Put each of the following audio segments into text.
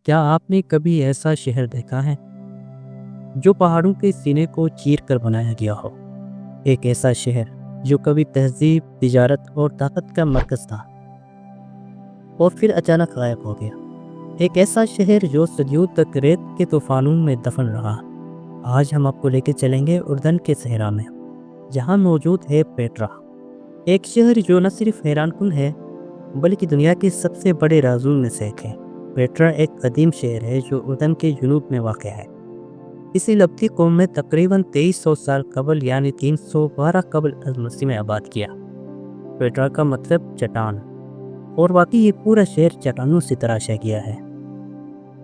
کیا آپ نے کبھی ایسا شہر دیکھا ہے جو پہاڑوں کے سینے کو چیر کر بنایا گیا ہو؟ ایک ایسا شہر جو کبھی تہذیب، تجارت اور طاقت کا مرکز تھا اور پھر اچانک غائب ہو گیا۔ ایک ایسا شہر جو صدیوں تک ریت کے طوفانوں میں دفن رہا۔ آج ہم آپ کو لے کے چلیں گے اردن کے صحرا میں، جہاں موجود ہے پیٹرا، ایک شہر جو نہ صرف حیران کن ہے بلکہ دنیا کے سب سے بڑے رازوں میں سے ایک ہے۔ پیٹرا ایک قدیم شہر ہے جو اردن کے جنوب میں واقع ہے۔ اسے لبتی قوم میں تقریباً 2300 سال قبل یعنی 312 قبل از مسیح میں آباد کیا۔ پیٹرا کا مطلب چٹان، اور واقعی یہ پورا شہر چٹانوں سے تراشا گیا ہے۔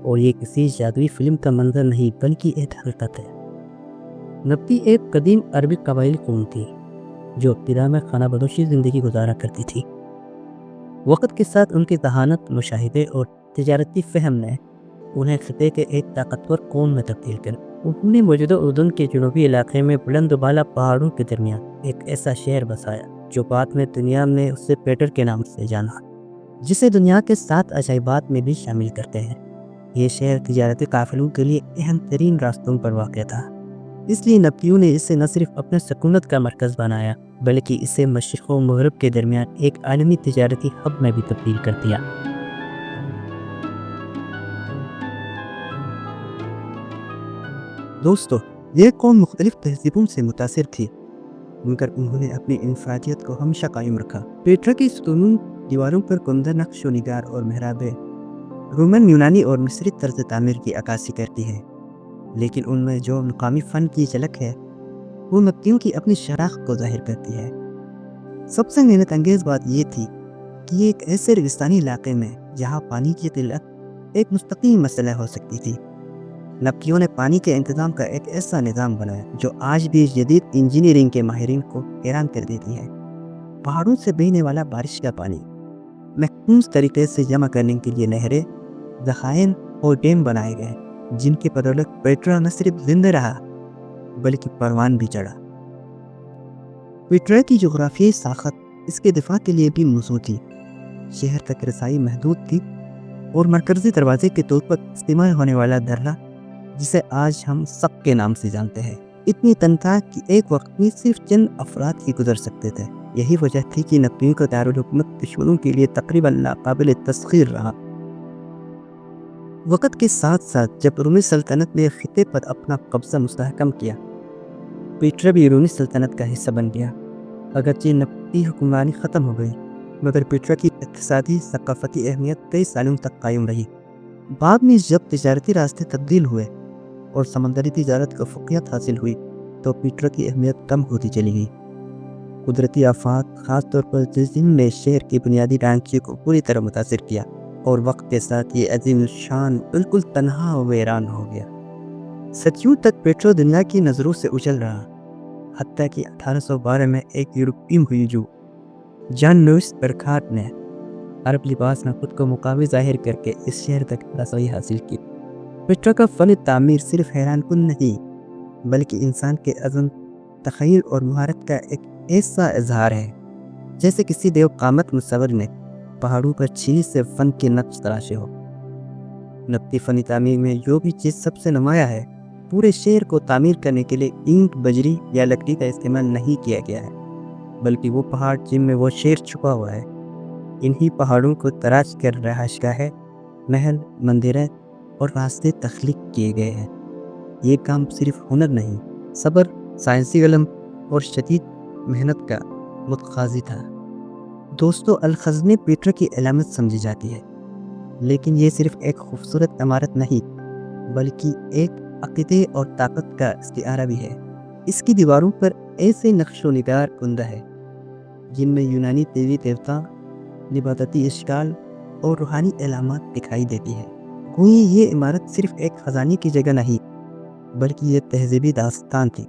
اور یہ کسی جادوئی فلم کا منظر نہیں بلکہ ایک حقیقت ہے۔ نبتی ایک قدیم عربی قبائلی قوم تھی جو ابتدا میں خانہ بدوشی زندگی گزارا کرتی تھی۔ وقت کے ساتھ ان کی ذہانت، مشاہدے اور تجارتی فہم نے انہیں خطے کے ایک طاقتور قوم میں تبدیل کر انہوں نے موجودہ اردن کے جنوبی علاقے میں بلند و بالا پہاڑوں کے درمیان ایک ایسا شہر بسایا جو بعد میں دنیا میں اسے پیٹر کے نام سے جانا، جسے دنیا کے 7 عجائبات میں بھی شامل کرتے ہیں۔ یہ شہر تجارتی قافلوں کے لیے اہم ترین راستوں پر واقع تھا، اس لیے نبتیوں نے اسے نہ صرف اپنے سکونت کا مرکز بنایا بلکہ اسے مشرق و مغرب کے درمیان ایک عالمی تجارتی ہب میں بھی تبدیل کر دیا۔ دوستو، یہ قوم مختلف تہذیبوں سے متاثر تھی مگر انہوں نے اپنی انفرادیت کو ہمیشہ قائم رکھا۔ پیٹرا کی ستون دیواروں پر کندہ نقش و نگار اور محرابیں رومن، یونانی اور مصری طرز تعمیر کی عکاسی کرتی ہے، لیکن ان میں جو مقامی فن کی جھلک ہے وہ نبتیوں کی اپنی شناخت کو ظاہر کرتی ہے۔ سب سے حیرت انگیز بات یہ تھی کہ یہ ایک ایسے ریگستانی علاقے میں جہاں پانی کی قلت ایک مستقل مسئلہ ہو سکتی تھی، نبتیوں نے پانی کے انتظام کا ایک ایسا نظام بنایا جو آج بھی جدید انجینئرنگ کے ماہرین کو حیران کر دیتی ہے۔ پہاڑوں سے بہنے والا بارش کا پانی محفوظ طریقے سے جمع کرنے کے لیے نہریں، ذخائر اور ڈیم بنائے گئے، جن کی بدولت پیٹرا نہ صرف زندہ رہا بلکہ پروان بھی چڑھا۔ پیٹرا کی جغرافیائی ساخت اس کے دفاع کے لیے بھی موزوں تھی۔ شہر تک رسائی محدود تھی اور مرکزی دروازے کے طور پر استعمال ہونے والا درہ، جسے آج ہم سق کے نام سے جانتے ہیں، اتنی تنگ تھا کہ ایک وقت میں صرف چند افراد ہی گزر سکتے تھے۔ یہی وجہ تھی کہ نبتیوں کا دارالحکومت دشمنوں کے لیے تقریباً ناقابل تسخیر رہا۔ وقت کے ساتھ ساتھ جب رومی سلطنت نے خطے پر اپنا قبضہ مستحکم کیا، پیٹرا بھی رومی سلطنت کا حصہ بن گیا۔ اگرچہ نبتی حکمرانی ختم ہو گئی مگر پیٹرا کی اقتصادی ثقافتی اہمیت کئی سالوں تک قائم رہی۔ بعد میں جب تجارتی راستے تبدیل ہوئے اور سمندری تجارت کو فوقیت حاصل ہوئی تو پیٹرا کی اہمیت کم ہوتی چلی گئی۔ قدرتی آفات، خاص طور پر زلزلے نے شہر کی بنیادی ڈھانچے کو پوری طرح متاثر کیا اور وقت کے ساتھ یہ عظیم الشان بالکل تنہا و ویران ہو گیا۔ صدیوں تک پیٹرا دنیا کی نظروں سے اجل رہا، حتیٰ کہ 1812 میں ایک یورپی مہاجر جان لوئس برکھارٹ نے عرب لباس میں خود کو مقامی ظاہر کر کے اس شہر تک رسائی حاصل کی۔ پیٹرا کا فن تعمیر صرف حیران کن نہیں بلکہ انسان کے عزم، تخیل اور مہارت کا ایک ایسا اظہار ہے جیسے کسی دیو قامت مصور نے پہاڑوں پر چھری سے فن کے نقش تراشے ہو۔ نبتی فنی تعمیر میں جو بھی چیز سب سے نمایاں ہے، پورے شہر کو تعمیر کرنے کے لیے اینٹ، بجری یا لکڑی کا استعمال نہیں کیا گیا ہے بلکہ وہ پہاڑ جن میں وہ شہر چھپا ہوا ہے، انہی پہاڑوں کو تراش کر رہائش گاہیں، محل، مندریں اور راستے تخلیق کیے گئے ہیں۔ یہ کام صرف ہنر نہیں، صبر، سائنسی علم اور شدید محنت کا متقاضی تھا۔ دوستو، الخزنہ پیٹرا کی علامت سمجھی جاتی ہے، لیکن یہ صرف ایک خوبصورت عمارت نہیں بلکہ ایک عقیدے اور طاقت کا استعارہ بھی ہے۔ اس کی دیواروں پر ایسے نقش و نگار کندہ ہے جن میں یونانی دیوی دیوتا، نباتاتی اشکال اور روحانی علامات دکھائی دیتی ہے۔ گویا یہ عمارت صرف ایک خزانے کی جگہ نہیں بلکہ یہ تہذیبی داستان تھی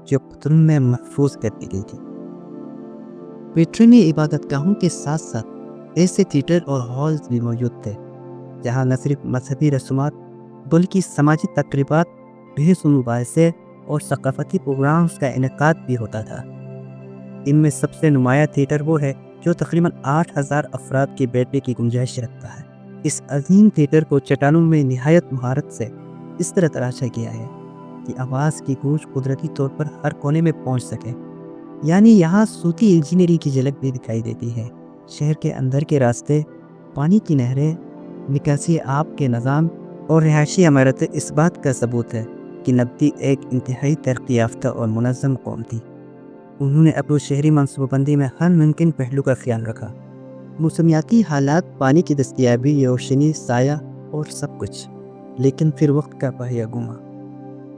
جو پتھروں میں محفوظ کر دی گئی تھی۔ پیٹرا میں عبادت گاہوں کے ساتھ ساتھ ایسے تھیٹر اور ہالز بھی موجود تھے جہاں نہ صرف مذہبی رسومات بلکہ سماجی تقریبات، بحث و مباحثے اور ثقافتی پروگرامز کا انعقاد بھی ہوتا تھا۔ ان میں سب سے نمایاں تھیٹر وہ ہے جو تقریباً 8000 افراد کی بیٹھنے کی گنجائش رکھتا ہے۔ اس عظیم تھیٹر کو چٹانوں میں نہایت مہارت سے اس طرح تراشا گیا ہے کہ آواز کی گونج قدرتی طور پر ہر کونے میں پہنچ سکے، یعنی یہاں صوتی انجینئرنگ کی جھلک بھی دکھائی دیتی ہے۔ شہر کے اندر کے راستے، پانی کی نہریں، نکاسی آب کے نظام اور رہائشی عمارتیں اس بات کا ثبوت ہے کہ نبطی ایک انتہائی ترقی یافتہ اور منظم قوم تھی۔ انہوں نے اپنی شہری منصوبہ بندی میں ہر ممکن پہلو کا خیال رکھا، موسمیاتی حالات، پانی کی دستیابی، روشنی، سایہ اور سب کچھ۔ لیکن پھر وقت کا پہیہ گھوما۔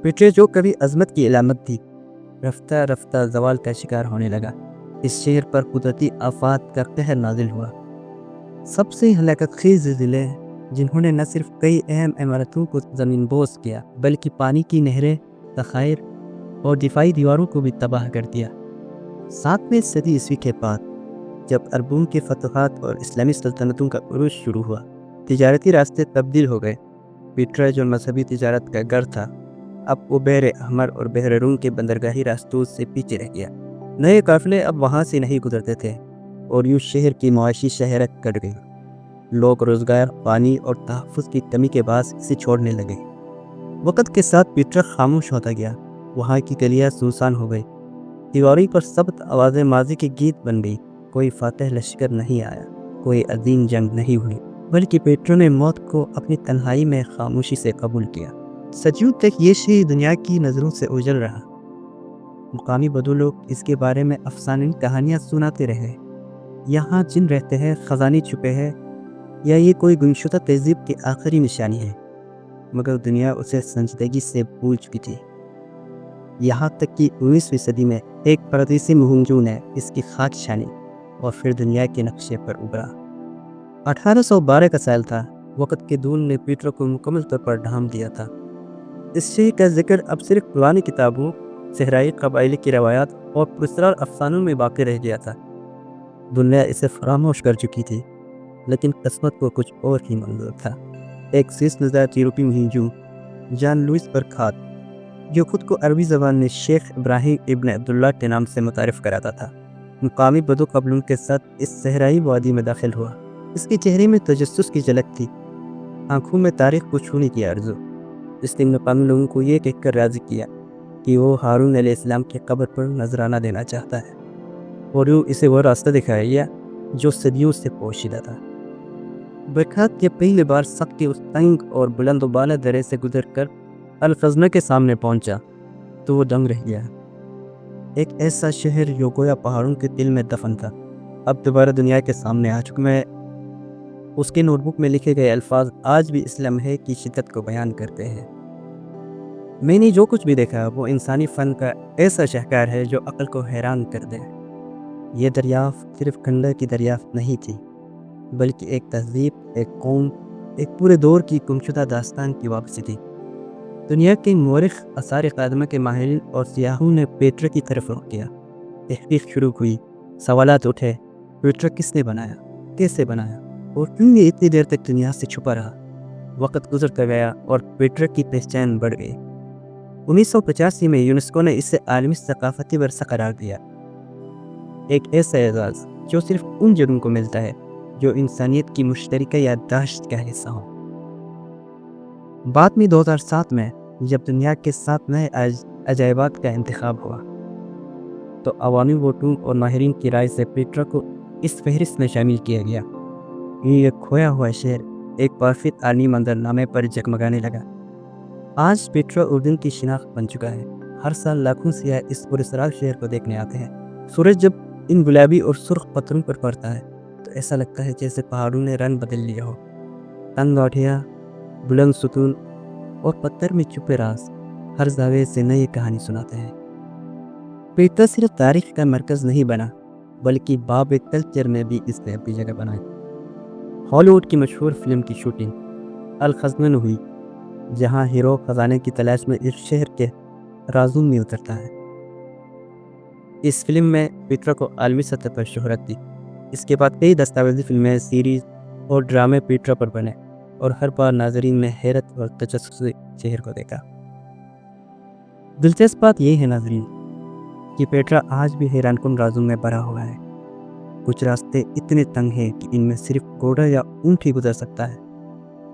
پیٹرا جو کبھی عظمت کی علامت تھی، رفتہ رفتہ زوال کا شکار ہونے لگا۔ اس شہر پر قدرتی آفات کا قہر نازل ہوا۔ سب سے ہلاکت خیز زلزلے جنہوں نے نہ صرف کئی اہم عمارتوں کو زمین بوس کیا بلکہ پانی کی نہریں، ذخائر اور دفاعی دیواروں کو بھی تباہ کر دیا۔ 7ویں صدی عیسوی کے بعد جب عربوں کے فتوحات اور اسلامی سلطنتوں کا عروج شروع ہوا، تجارتی راستے تبدیل ہو گئے۔ پیٹرا جو مذہبی تجارت کا گھر تھا، اب وہ بحر احمر اور بحر روم کے بندرگاہی راستوں سے پیچھے رہ گیا۔ نئے قافلے اب وہاں سے نہیں گزرتے تھے اور یوں شہر کی معاشی شہرت کٹ گئی۔ لوگ روزگار، پانی اور تحفظ کی کمی کے باعث اسے چھوڑنے لگے۔ وقت کے ساتھ پیٹرا خاموش ہوتا گیا۔ وہاں کی گلیاں سنسان ہو گئی، دیواروں پر ثبت آوازیں ماضی کے گیت بن گئی۔ کوئی فاتح لشکر نہیں آیا، کوئی عظیم جنگ نہیں ہوئی، بلکہ پیٹرا نے موت کو اپنی تنہائی میں خاموشی سے قبول کیا۔ صدیوں تک یہ شہر دنیا کی نظروں سے اوجھل رہا۔ مقامی بدو لوگ اس کے بارے میں افسانوی کہانیاں سناتے رہے۔ یہاں جن رہتے ہیں، خزانے چھپے ہیں، یا یہ کوئی گمشدہ تہذیب کی آخری نشانی ہے، مگر دنیا اسے سنجیدگی سے بھول چکی تھی۔ یہاں تک کہ 19ویں صدی میں ایک پردیسی مہنجو نے اس کی خاک چھانی اور پھر دنیا کے نقشے پر ابھرا۔ 1812 کا سال تھا۔ وقت کے دور نے پیٹرا کو مکمل طور پر ڈھانپ دیا تھا۔ اس شہر کا ذکر اب صرف پرانی کتابوں، صحرائی قبائل کی روایات اور پراسرار افسانوں میں باقی رہ گیا تھا۔ دنیا اسے فراموش کر چکی تھی، لیکن قسمت کو کچھ اور ہی منظور تھا۔ ایک سوئس نژاد یورپی مہنجو، جان لوئس برکھارٹ، جو خود کو عربی زبان میں شیخ ابراہیم ابن عبداللہ کے نام سے متعارف کراتا تھا، مقامی بدو قبیلوں کے ساتھ اس صحرائی وادی میں داخل ہوا۔ اس کے چہرے میں تجسس کی جھلک تھی، آنکھوں میں تاریخ کو چھونے کی آرزو۔ اس نے مقامی لوگوں کو یہ کہہ کر راضی کیا کہ وہ ہارون علیہ السلام کی قبر پر نذرانہ دینا چاہتا ہے، اور وہ اسے وہ راستہ دکھایا جو صدیوں سے پوشیدہ تھا۔ برکھارٹ جب پہلی بار سخت کے اس تنگ اور بلند و بالا درے سے گزر کر الخزنہ کے سامنے پہنچا تو وہ دنگ رہ گیا۔ ایک ایسا شہر جو گویا پہاڑوں کے دل میں دفن تھا، اب دوبارہ دنیا کے سامنے آ چکا ہے۔ اس کے نوٹ بک میں لکھے گئے الفاظ آج بھی اس لمحے کی شدت کو بیان کرتے ہیں۔ میں نے جو کچھ بھی دیکھا وہ انسانی فن کا ایسا شاہکار ہے جو عقل کو حیران کر دے۔ یہ دریافت صرف کھنڈر کی دریافت نہیں تھی، بلکہ ایک تہذیب، ایک قوم، ایک پورے دور کی گمشدہ داستان کی واپسی تھی۔ دنیا کے مورخ، آثار قدیمہ کے ماہرین اور سیاحوں نے پیٹرا کی طرف رخ کیا۔ تحقیق شروع ہوئی، سوالات اٹھے، پیٹرا کس نے بنایا، کیسے بنایا، اور کیوں یہ اتنی دیر تک دنیا سے چھپا رہا؟ وقت گزرتا گیا اور پیٹرا کی پہچان بڑھ گئی۔ 1985 میں یونیسکو نے اسے عالمی ثقافتی ورثہ قرار دیا، ایک ایسا اعزاز جو صرف ان جگہوں کو ملتا ہے جو انسانیت کی مشترکہ یادداشت کا حصہ ہوں۔ بعد میں 2007 میں جب دنیا کے 7 نئے عجائبات کا انتخاب ہوا تو عوامی ووٹوں اور ماہرین کی رائے سے پیٹرا کو اس فہرست میں شامل کیا گیا۔ یہ کھویا ہوا شہر ایک بار پھر عالمی منظرنامے پر جگمگانے لگا۔ آج پیٹرا اردن کی شناخت بن چکا ہے۔ ہر سال لاکھوں سیاح اس پراسرار شہر کو دیکھنے آتے ہیں۔ سورج جب ان گلابی اور سرخ پتھروں پر پڑتا ہے تو ایسا لگتا ہے جیسے پہاڑوں نے رنگ بدل لیا ہو۔ تنگ گاٹھیاں، بلند ستون اور پتھر میں چھپے راز ہر زاویے سے نئی کہانی سناتے ہیں۔ پیٹرا صرف تاریخ کا مرکز نہیں بنا، بلکہ باب کلچر میں بھی اس نے اپنی جگہ بنائی۔ ہالی ووڈ کی مشہور فلم کی شوٹنگ الخزنہ میں ہوئی، جہاں ہیرو خزانے کی تلاش میں اس شہر کے رازوں میں اترتا ہے۔ اس فلم میں پیٹرا کو عالمی سطح پر شہرت دی۔ اس کے بعد کئی دستاویزی فلمیں، سیریز اور ڈرامے پیٹرا پر بنے، اور ہر بار ناظرین نے حیرت اور تجسس سے شہر کو دیکھا۔ دلچسپ بات یہ ہے ناظرین کہ پیٹرا آج بھی حیران کن رازوں میں بھرا ہوا ہے۔ کچھ راستے اتنے تنگ ہیں کہ ان میں صرف گھوڑا یا اونٹ ہی گزر سکتا ہے،